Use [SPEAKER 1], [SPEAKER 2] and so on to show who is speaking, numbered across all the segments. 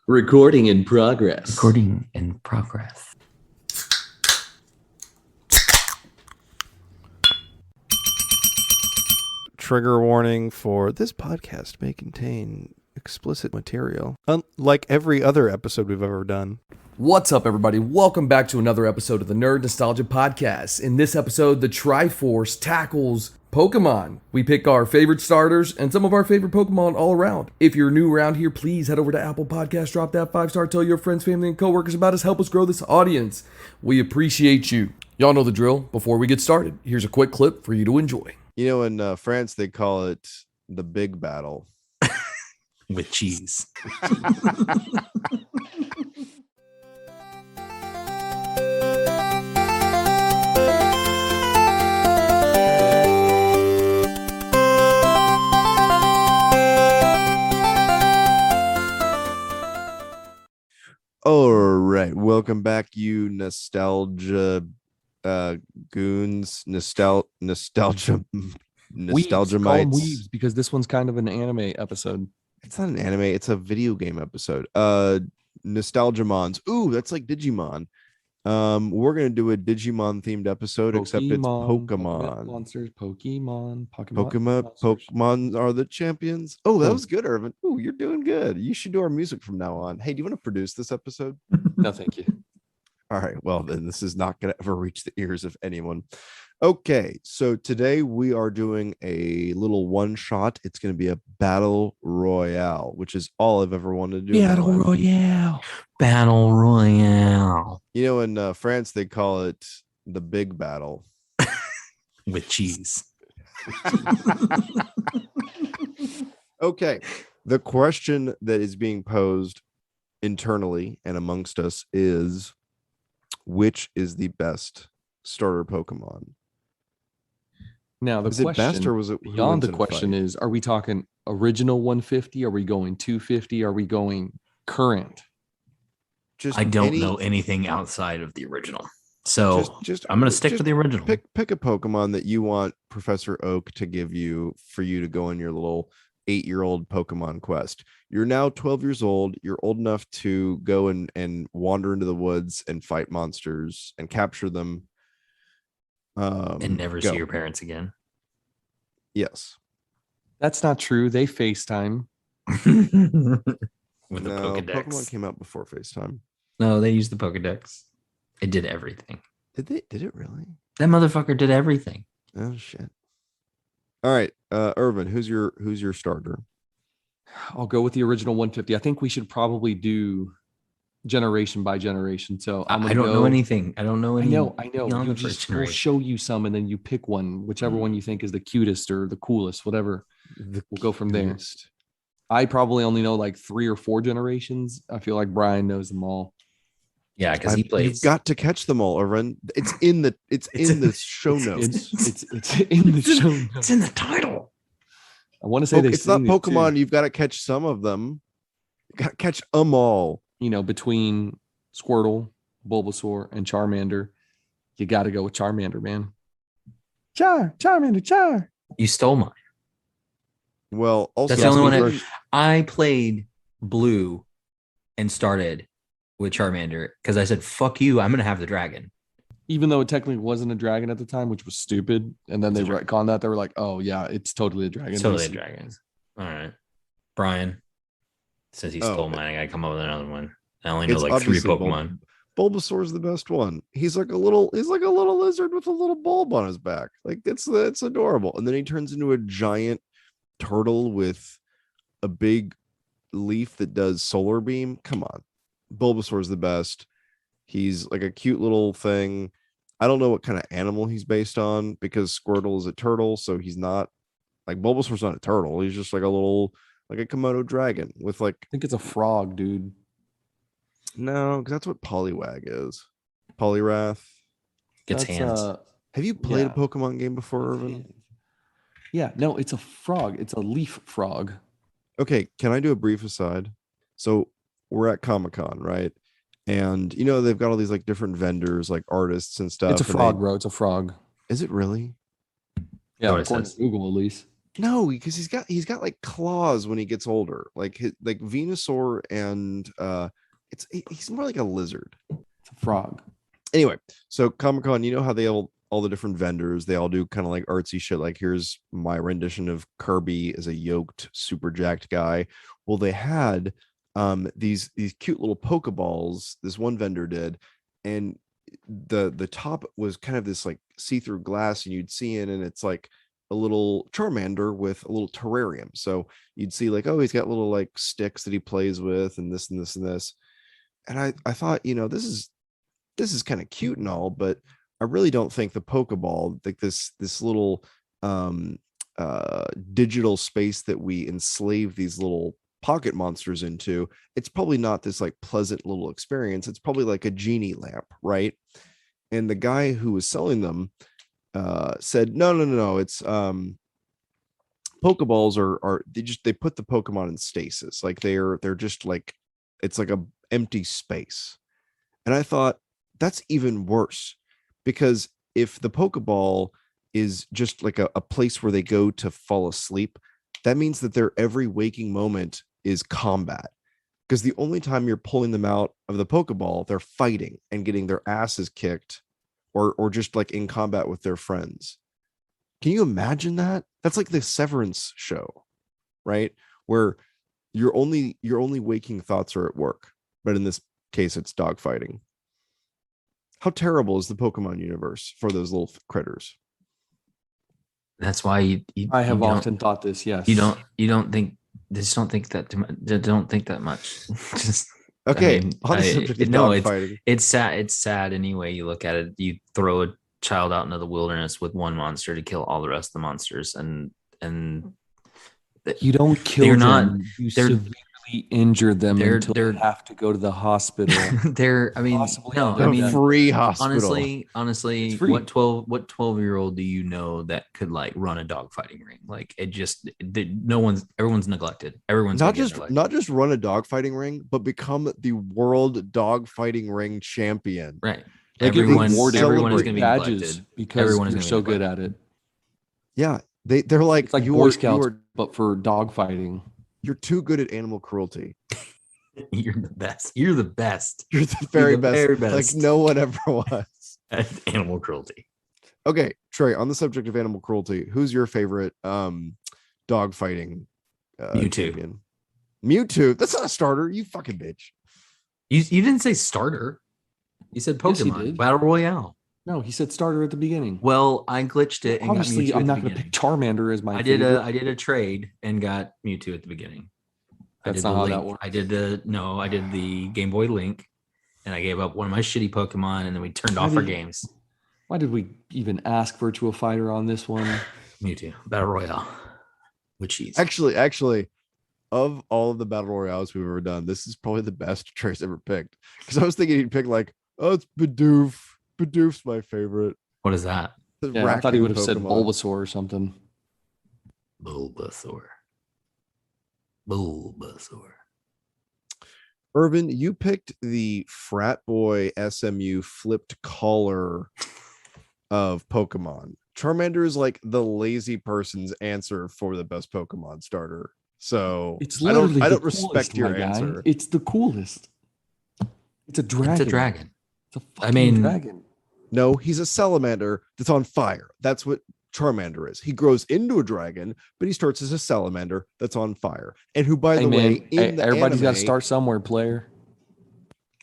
[SPEAKER 1] Recording in progress.
[SPEAKER 2] Recording in progress.
[SPEAKER 3] Trigger warning for this podcast may contain explicit material, unlike every other episode we've ever done.
[SPEAKER 4] What's up, everybody? Welcome back to another episode of the Nerd Nostalgia Podcast. In this episode, the Triforce tackles Pokemon. We pick our favorite starters and some of our favorite Pokemon all around. If you're new around here, please head over to Apple Podcasts, drop that 5-star, tell your friends, family, and coworkers about us, help us grow this audience. We appreciate you. Y'all know the drill. Before we get started, here's a quick clip for you to enjoy.
[SPEAKER 3] You know, in France, they call it the big battle.
[SPEAKER 2] With cheese.
[SPEAKER 3] All right, welcome back, you nostalgia goons, nostalgia
[SPEAKER 1] Weebs
[SPEAKER 3] mites.
[SPEAKER 1] because this one's kind of an anime episode.
[SPEAKER 3] It's not an anime, it's a video game episode. Nostalgemons. Ooh, that's like Digimon. We're gonna do a Digimon themed episode, except it's Pokemon.
[SPEAKER 1] Monsters, Pokemon.
[SPEAKER 3] Pokemon are the champions. Oh, that was good, Irvin. Ooh, you're doing good. You should do our music from now on. Hey, do you want to produce this episode?
[SPEAKER 1] No, thank you.
[SPEAKER 3] All right, well, then this is not going to ever reach the ears of anyone. Okay, so today we are doing a little one shot. It's going to be a battle royale, which is all I've ever wanted to do.
[SPEAKER 2] Battle royale. Battle royale.
[SPEAKER 3] You know, in France, they call it the big battle.
[SPEAKER 2] With cheese.
[SPEAKER 3] Okay, the question that is being posed internally and amongst us is, which is the best starter Pokemon?
[SPEAKER 1] Now, the
[SPEAKER 3] Was it
[SPEAKER 1] question
[SPEAKER 3] best or was it
[SPEAKER 1] beyond the question is, are we talking original 150? Are we going 250? Are we going current?
[SPEAKER 3] Just
[SPEAKER 2] I don't know anything outside of the original. So
[SPEAKER 3] just
[SPEAKER 2] I'm going to stick with the original.
[SPEAKER 3] Pick a Pokemon that you want Professor Oak to give you for you to go on your little 8-year-old Pokemon quest. You're now 12 years old. You're old enough to go and wander into the woods and fight monsters and capture them.
[SPEAKER 2] And never see your parents again.
[SPEAKER 3] Yes.
[SPEAKER 1] That's not true. They FaceTime.
[SPEAKER 2] With the Pokedex.
[SPEAKER 3] Pokemon came out before FaceTime.
[SPEAKER 2] No, they used the Pokedex. It did everything.
[SPEAKER 3] Did it really?
[SPEAKER 2] That motherfucker did everything.
[SPEAKER 3] Oh shit. All right, Irvin, who's your starter?
[SPEAKER 1] I'll go with the original 150. I think we should probably do generation by generation. So
[SPEAKER 2] I don't know anything. I don't know any.
[SPEAKER 1] I know. We'll show you some, and then you pick one, whichever one you think is the cutest or the coolest, whatever. We'll go from there. I probably only know like 3 or 4 generations. I feel like Brian knows them all.
[SPEAKER 2] Yeah, because he plays.
[SPEAKER 3] You've got to catch them all, Irvin. It's in the show notes.
[SPEAKER 1] It's in the show notes.
[SPEAKER 2] It's in the title.
[SPEAKER 1] I want to say
[SPEAKER 3] it's not Pokemon. You've got to catch some of them. You got to catch them all.
[SPEAKER 1] You know, between Squirtle, Bulbasaur, and Charmander, you got to go with Charmander, man. Charmander.
[SPEAKER 2] You stole mine.
[SPEAKER 3] Well, also
[SPEAKER 2] that's the only one. I played Blue and started with Charmander because I said, "Fuck you! I'm gonna have the dragon."
[SPEAKER 1] Even though it technically wasn't a dragon at the time, which was stupid, and then they retconned that. They were like, "Oh yeah, it's totally a dragon."
[SPEAKER 2] It's totally a dragon. All right, Brian. Since he stole mine, I gotta come up with another one. I only know like 3 Pokemon.
[SPEAKER 3] Bulbasaur's the best one. He's like a little lizard with a little bulb on his back. Like it's adorable. And then he turns into a giant turtle with a big leaf that does solar beam. Come on. Bulbasaur's the best. He's like a cute little thing. I don't know what kind of animal he's based on because Squirtle is a turtle, so he's not like Bulbasaur's not a turtle. He's just like a Komodo dragon with like
[SPEAKER 1] I think it's a frog, dude.
[SPEAKER 3] No, because that's what Poliwag is. Poliwrath
[SPEAKER 2] gets hands.
[SPEAKER 3] Have you played a Pokemon game before, Irvin?
[SPEAKER 1] Yeah, no, it's a frog. It's a leaf frog.
[SPEAKER 3] Okay, can I do a brief aside? So we're at Comic-Con, right? And you know they've got all these like different vendors, like artists and stuff.
[SPEAKER 1] It's a frog, bro. It's a frog.
[SPEAKER 3] Is it really?
[SPEAKER 1] Yeah, according to Google at least.
[SPEAKER 3] No, because he's got like claws when he gets older, like like Venusaur, and he's more like a lizard.
[SPEAKER 1] It's a frog.
[SPEAKER 3] Anyway, so Comic-Con, you know how they all the different vendors, they all do kind of like artsy shit. Like here's my rendition of Kirby as a yoked, super jacked guy. Well, they had these cute little Pokeballs. This one vendor did, and the top was kind of this like see-through glass, and you'd see in, and it's like a little Charmander with a little terrarium. So you'd see like, oh, he's got little like sticks that he plays with, and this and this and this. And I thought, this is kind of cute and all, but I really don't think the Pokeball, like this little digital space that we enslave these little pocket monsters into, it's probably not this like pleasant little experience. It's probably like a genie lamp, right? And the guy who was selling them said, no, it's Pokeballs are they put the Pokemon in stasis, like they're just like, it's like a empty space. And I thought, that's even worse, because if the Pokeball is just like a place where they go to fall asleep, that means that their every waking moment is combat, because the only time you're pulling them out of the Pokeball, they're fighting and getting their asses kicked, or just like in combat with their friends. Can you imagine that? That's like the Severance show, right? Where your only waking thoughts are at work, but in this case, it's dogfighting. How terrible is the Pokemon universe for those little critters?
[SPEAKER 2] That's why you
[SPEAKER 1] I have often thought this. Yes.
[SPEAKER 2] You don't think that too much. Don't think that much. Just
[SPEAKER 3] okay.
[SPEAKER 2] It's sad. It's sad any way you look at it. You throw a child out into the wilderness with one monster to kill all the rest of the monsters, and
[SPEAKER 1] you don't kill
[SPEAKER 2] they're
[SPEAKER 1] them.
[SPEAKER 2] Not.
[SPEAKER 1] You
[SPEAKER 2] they're
[SPEAKER 1] severely injure them until they have to go to the hospital.
[SPEAKER 3] Free hospital.
[SPEAKER 2] Honestly, what 12-year-old do you know that could like run a dogfighting ring? Like everyone's neglected. Everyone's
[SPEAKER 3] not just run a dogfighting ring, but become the world dogfighting ring champion.
[SPEAKER 2] Right.
[SPEAKER 1] Like everyone is going to be badges because you're so good at it.
[SPEAKER 3] Yeah, they're like,
[SPEAKER 1] it's like Boy Scouts, but for dogfighting.
[SPEAKER 3] You're too good at animal cruelty.
[SPEAKER 2] You're the best. You're the best.
[SPEAKER 3] You're the very best. Like no one ever was.
[SPEAKER 2] At animal cruelty.
[SPEAKER 3] Okay, Trey, on the subject of animal cruelty, who's your favorite dog fighting
[SPEAKER 2] Mewtwo
[SPEAKER 3] champion? Mewtwo? That's not a starter, you fucking bitch.
[SPEAKER 2] You didn't say starter. You said Pokemon.
[SPEAKER 1] Yes,
[SPEAKER 2] Battle Royale.
[SPEAKER 1] No, he said starter at the beginning.
[SPEAKER 2] Well, I glitched it. And
[SPEAKER 1] obviously, I'm not going to pick Charmander as my favorite.
[SPEAKER 2] I did a trade and got Mewtwo at the beginning.
[SPEAKER 1] That's not how that works.
[SPEAKER 2] I did the Game Boy Link, and I gave up one of my shitty Pokemon, and then we turned off our games.
[SPEAKER 1] Why did we even ask Virtua Fighter on this one?
[SPEAKER 2] Mewtwo Battle Royale with cheese.
[SPEAKER 3] Actually, of all of the Battle Royales we've ever done, this is probably the best Trace ever picked. Because I was thinking he'd pick like, oh, it's Bidoof. Bidoof's my favorite.
[SPEAKER 2] What is that?
[SPEAKER 1] Yeah, I thought he would have said Bulbasaur or something.
[SPEAKER 2] Bulbasaur.
[SPEAKER 3] Irvin, you picked the frat boy SMU flipped collar of Pokemon. Charmander is like the lazy person's answer for the best Pokemon starter. So
[SPEAKER 1] it's I don't
[SPEAKER 3] respect your answer.
[SPEAKER 1] It's the coolest. It's a dragon.
[SPEAKER 2] It's a dragon.
[SPEAKER 1] It's a fucking dragon.
[SPEAKER 3] No, he's a salamander that's on fire. That's what Charmander is. He grows into a dragon, but he starts as a salamander that's on fire. And who, by the way,
[SPEAKER 1] everybody's got to start somewhere, player.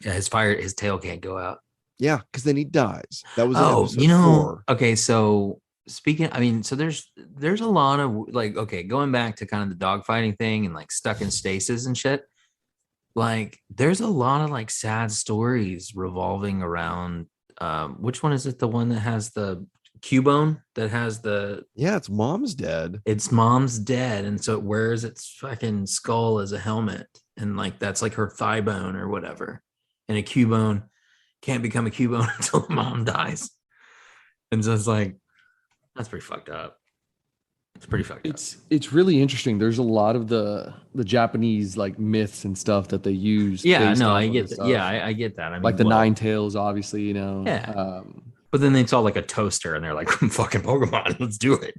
[SPEAKER 2] Yeah, his tail can't go out.
[SPEAKER 3] Yeah, because then he dies. That was episode 4.
[SPEAKER 2] Okay, so there's a lot of like, okay, going back to kind of the dogfighting thing and like stuck in stasis and shit. Like, there's a lot of like sad stories revolving around. Which one is it? The one that has the Cubone that has the
[SPEAKER 3] it's mom's dead.
[SPEAKER 2] It's mom's dead, and so it wears its fucking skull as a helmet, and like that's like her thigh bone or whatever. And a Cubone can't become a Cubone until the mom dies. And so it's like, that's pretty fucked up. It's pretty fucked up.
[SPEAKER 1] It's really interesting. There's a lot of the Japanese like myths and stuff that they use.
[SPEAKER 2] Yeah, no, I get that. Yeah, I get that. I mean,
[SPEAKER 1] like the Nine Tails, obviously, you know.
[SPEAKER 2] Yeah. But then they saw like a toaster and they're like, fucking Pokemon, let's do it.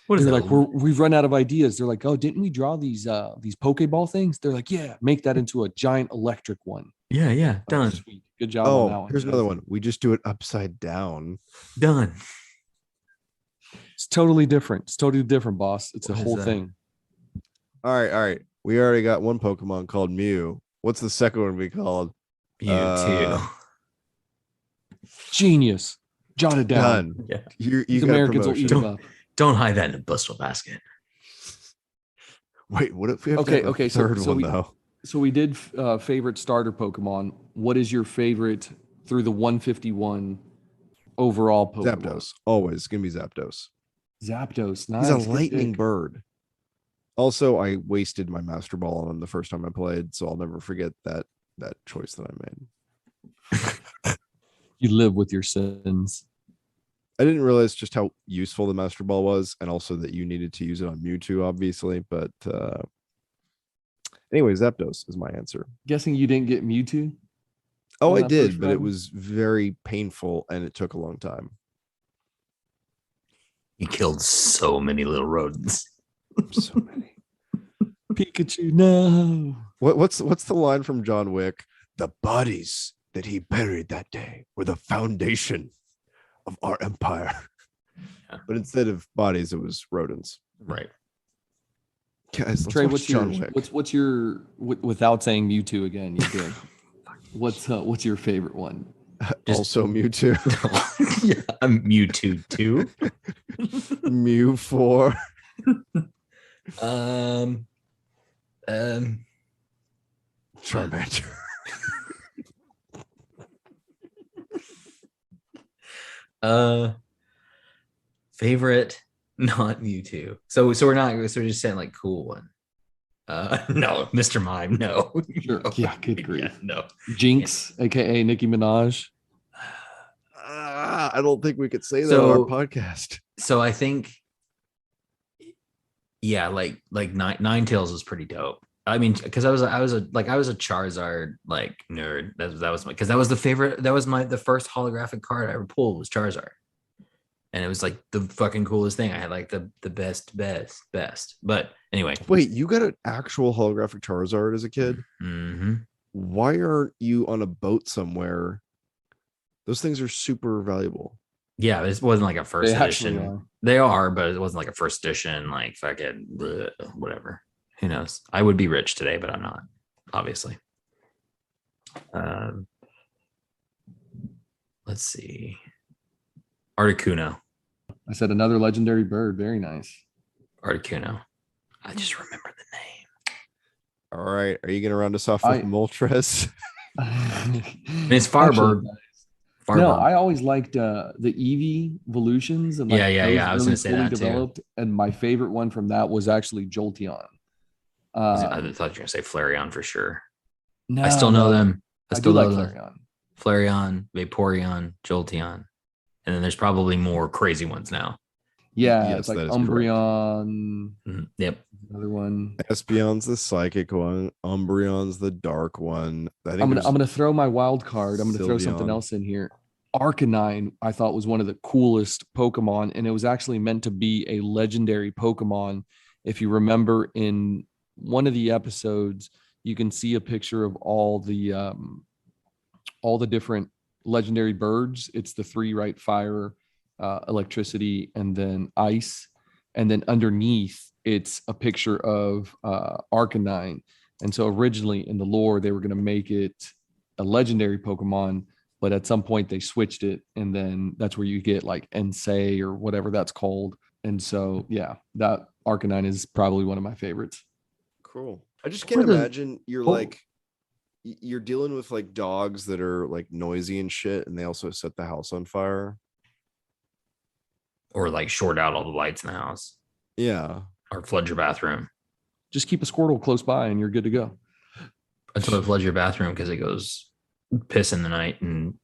[SPEAKER 2] What is
[SPEAKER 1] They're
[SPEAKER 2] that?
[SPEAKER 1] like, we've run out of ideas. They're like, oh, didn't we draw these Pokeball things? They're like, yeah, make that into a giant electric one.
[SPEAKER 2] Yeah,
[SPEAKER 1] Oh,
[SPEAKER 2] done.
[SPEAKER 1] sweet. Good job on that
[SPEAKER 3] Oh,
[SPEAKER 1] one.
[SPEAKER 3] here's
[SPEAKER 1] guys.
[SPEAKER 3] another one. We just do it upside down.
[SPEAKER 2] Done.
[SPEAKER 1] It's totally different. It's totally different, boss. It's a
[SPEAKER 2] What is
[SPEAKER 1] whole
[SPEAKER 2] that?
[SPEAKER 1] thing.
[SPEAKER 3] All right. We already got one Pokemon called Mew. What's the second one we called?
[SPEAKER 2] You
[SPEAKER 1] Genius. Jot it down.
[SPEAKER 3] Done.
[SPEAKER 2] Yeah.
[SPEAKER 3] You
[SPEAKER 1] These
[SPEAKER 3] got a
[SPEAKER 1] Americans will eat
[SPEAKER 3] promotion.
[SPEAKER 1] it up.
[SPEAKER 2] Don't hide that in a bushel basket.
[SPEAKER 3] Wait, what if we have
[SPEAKER 1] Okay,
[SPEAKER 3] to have
[SPEAKER 1] okay,
[SPEAKER 3] a
[SPEAKER 1] so-
[SPEAKER 3] third
[SPEAKER 1] so
[SPEAKER 3] one
[SPEAKER 1] we-
[SPEAKER 3] though?
[SPEAKER 1] So we did favorite starter Pokemon. What is your favorite through the 151 overall Pokemon?
[SPEAKER 3] Zapdos. Always gonna be Zapdos.
[SPEAKER 1] Zapdos.
[SPEAKER 3] He's
[SPEAKER 1] Nice.
[SPEAKER 3] a
[SPEAKER 1] good
[SPEAKER 3] lightning
[SPEAKER 1] pick.
[SPEAKER 3] bird. Also, I wasted my Master Ball on him the first time I played, so I'll never forget that choice that I made.
[SPEAKER 1] You live with your sins.
[SPEAKER 3] I didn't realize just how useful the Master Ball was, and also that you needed to use it on Mewtwo, obviously. But anyway, Zapdos is my answer.
[SPEAKER 1] Guessing you didn't get Mewtwo?
[SPEAKER 3] Oh,
[SPEAKER 1] On
[SPEAKER 3] I
[SPEAKER 1] that
[SPEAKER 3] did,
[SPEAKER 1] first
[SPEAKER 3] but it
[SPEAKER 1] run?
[SPEAKER 3] was very painful, and it took a long time.
[SPEAKER 2] You killed so many little rodents.
[SPEAKER 3] So many.
[SPEAKER 1] Pikachu, no.
[SPEAKER 3] What's the line from John Wick? The bodies that he buried that day were the foundation of our empire.
[SPEAKER 2] Yeah.
[SPEAKER 3] But instead of bodies, it was rodents.
[SPEAKER 2] Right.
[SPEAKER 3] Guys, let's
[SPEAKER 1] Trey,
[SPEAKER 3] watch
[SPEAKER 1] what's
[SPEAKER 3] John
[SPEAKER 1] your
[SPEAKER 3] Wick.
[SPEAKER 1] what's your without saying Mewtwo again? You did. What's your favorite one?
[SPEAKER 2] Just-
[SPEAKER 3] Also Mewtwo.
[SPEAKER 2] Yeah, I'm Mewtwo too.
[SPEAKER 3] Mew 4. Charmander.
[SPEAKER 2] Favorite, not Mewtwo. So we're just saying like cool one. No, Mr. Mime, no.
[SPEAKER 1] Sure.
[SPEAKER 2] No.
[SPEAKER 1] Yeah, good grief.
[SPEAKER 2] Yeah, no.
[SPEAKER 1] Jinx, aka Nicki Minaj.
[SPEAKER 3] I don't think we could say that on our podcast.
[SPEAKER 2] So I think, yeah, like Ninetales is pretty dope. I mean, because I was a Charizard like nerd. That was because that was the favorite. That was the first holographic card I ever pulled was Charizard, and it was like the fucking coolest thing. I had like the best. But anyway,
[SPEAKER 3] Wait, you got an actual holographic Charizard as a kid?
[SPEAKER 2] mm-hmm.
[SPEAKER 3] Why aren't you on a boat somewhere? Those things are super valuable.
[SPEAKER 2] Yeah, it wasn't like a first
[SPEAKER 1] They actually
[SPEAKER 2] edition.
[SPEAKER 1] are.
[SPEAKER 2] They are, but it wasn't like a first edition. Like fucking whatever. Who knows? I would be rich today, but I'm not, obviously. Let's see. Articuno.
[SPEAKER 1] I said another legendary bird. Very nice.
[SPEAKER 2] Articuno. I just remember the name.
[SPEAKER 3] All right. Are you going to round us off with Moltres?
[SPEAKER 2] And it's Firebird.
[SPEAKER 1] No, I always liked the Eevee evolutions. And
[SPEAKER 2] Yeah.
[SPEAKER 1] those
[SPEAKER 2] I was
[SPEAKER 1] really
[SPEAKER 2] going to say
[SPEAKER 1] fully
[SPEAKER 2] that
[SPEAKER 1] developed. And my favorite one from that was actually Jolteon.
[SPEAKER 2] I thought you were going to say Flareon for sure.
[SPEAKER 1] No,
[SPEAKER 2] I still know them.
[SPEAKER 1] I
[SPEAKER 2] still
[SPEAKER 1] do like
[SPEAKER 2] know them.
[SPEAKER 1] Flareon.
[SPEAKER 2] Flareon, Vaporeon, Jolteon. And then there's probably more crazy ones now.
[SPEAKER 1] Yeah,
[SPEAKER 3] Yes,
[SPEAKER 1] it's like
[SPEAKER 3] that is correct.
[SPEAKER 1] Umbreon.
[SPEAKER 2] Yep.
[SPEAKER 1] Another one.
[SPEAKER 3] Espeon's the psychic one. Umbreon's the dark one. I think
[SPEAKER 1] I'm gonna throw my wild card. I'm gonna throw something
[SPEAKER 3] Sylveon.
[SPEAKER 1] else in here. Arcanine, I thought was one of the coolest Pokemon, and it was actually meant to be a legendary Pokemon. If you remember in one of the episodes, you can see a picture of all the different legendary birds. It's the three, right? Fire, electricity, and then ice. And then underneath, it's a picture of Arcanine. And so originally in the lore, they were going to make it a legendary Pokemon, but at some point they switched it. And then that's where you get like Entei or whatever that's called. And so, yeah, that Arcanine is probably one of my favorites.
[SPEAKER 3] Cool. I just can't imagine you're dealing with like dogs that are like noisy and shit, and they also set the house on fire.
[SPEAKER 2] Or like short out all the lights in the house.
[SPEAKER 3] Yeah.
[SPEAKER 2] Or flood your bathroom.
[SPEAKER 1] Just keep a Squirtle close by and you're good to go.
[SPEAKER 2] Until it floods your bathroom because it goes piss in the night and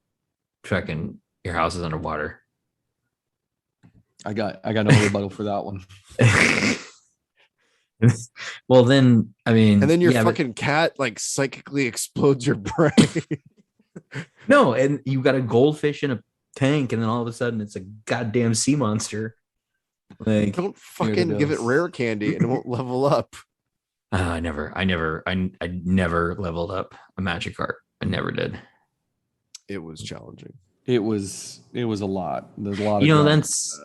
[SPEAKER 2] fucking your house is underwater.
[SPEAKER 1] I got no rebuttal for that one.
[SPEAKER 2] Well, then, I mean.
[SPEAKER 3] And then your fucking cat like psychically explodes your brain.
[SPEAKER 2] No, and you got a goldfish in a tank, and then all of a sudden it's a goddamn sea monster. Like,
[SPEAKER 3] Don't fucking give it rare candy and it won't level up.
[SPEAKER 2] I never leveled up a Magikarp. I never did.
[SPEAKER 3] It was challenging.
[SPEAKER 1] It was a lot. There's a lot
[SPEAKER 2] You
[SPEAKER 1] of
[SPEAKER 2] know,
[SPEAKER 1] grind.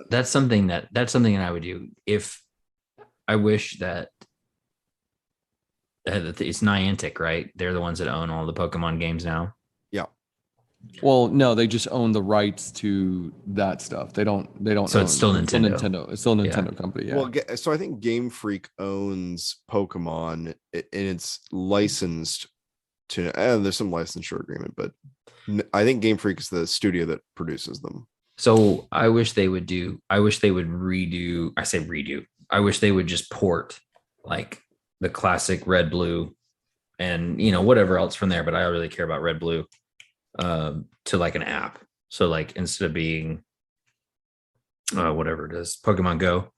[SPEAKER 2] that's something that I would do. If I wish that it's Niantic, right? They're the ones that own all the Pokemon games now.
[SPEAKER 3] Yeah.
[SPEAKER 1] Well, no, they just own the rights to that stuff. They don't.
[SPEAKER 2] So it's still Nintendo.
[SPEAKER 1] It's still a Nintendo company. Yeah.
[SPEAKER 3] Well, so I think Game Freak owns Pokemon and it's licensed to. And there's some licensure agreement, but I think Game Freak is the studio that produces them.
[SPEAKER 2] So I wish they would redo. I say redo. I wish they would just port like the classic red, blue, and whatever else from there. But I don't really care about red, blue, to like an app. So like instead of being whatever it is, Pokemon Go,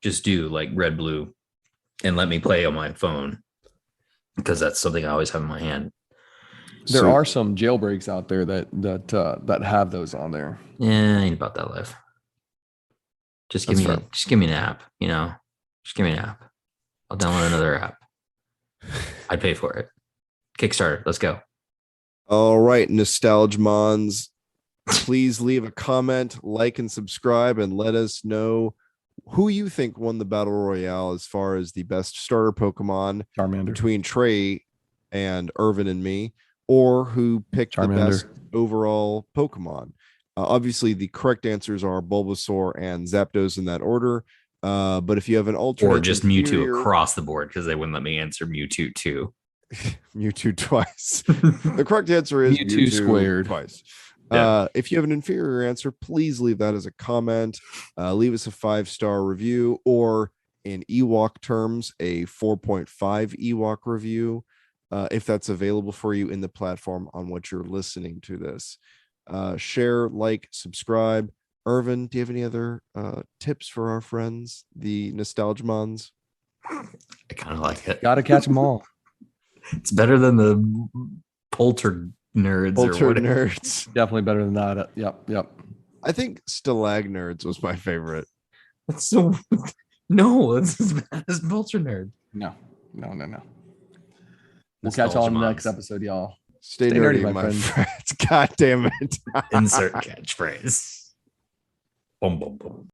[SPEAKER 2] just do like red, blue, and let me play on my phone because that's something I always have in my hand.
[SPEAKER 1] There are some jailbreaks out there that have those on there.
[SPEAKER 2] Yeah, I ain't about that life. Just give me an app, Just give me an app. I'll download another app. I'd pay for it. Kickstarter, let's go.
[SPEAKER 3] All right, Nostalgemons, please leave a comment, like, and subscribe, and let us know who you think won the Battle Royale as far as the best starter Pokemon
[SPEAKER 1] Charmander.
[SPEAKER 3] Between Trey and Irvin and me, or who picked the best overall Pokemon. Obviously, the correct answers are Bulbasaur and Zapdos in that order. But if you have an alternate,
[SPEAKER 2] or just Mewtwo across the board because they wouldn't let me answer Mewtwo too.
[SPEAKER 3] Mewtwo twice. The correct answer is
[SPEAKER 1] Mewtwo squared
[SPEAKER 3] twice.
[SPEAKER 2] Yeah.
[SPEAKER 3] If you have an inferior answer, please leave that as a comment. Leave us a 5-star review, or in Ewok terms, a 4.5 Ewok review, if that's available for you in the platform on which you're listening to this. Share, like, subscribe. Irvin, do you have any other tips for our friends, the Nostalgemons?
[SPEAKER 2] I kind of like it.
[SPEAKER 1] Gotta catch them all.
[SPEAKER 2] It's better than the Polter nerds.
[SPEAKER 3] Nerds.
[SPEAKER 1] Definitely better than that. Yep.
[SPEAKER 3] I think Stalag Nerds was my favorite.
[SPEAKER 2] That's so no, it's as bad as Polter nerd.
[SPEAKER 1] No. We'll catch y'all on the next episode, y'all.
[SPEAKER 3] Stay nerdy, my friends. God damn it.
[SPEAKER 2] Insert catchphrase. Boom, boom, boom.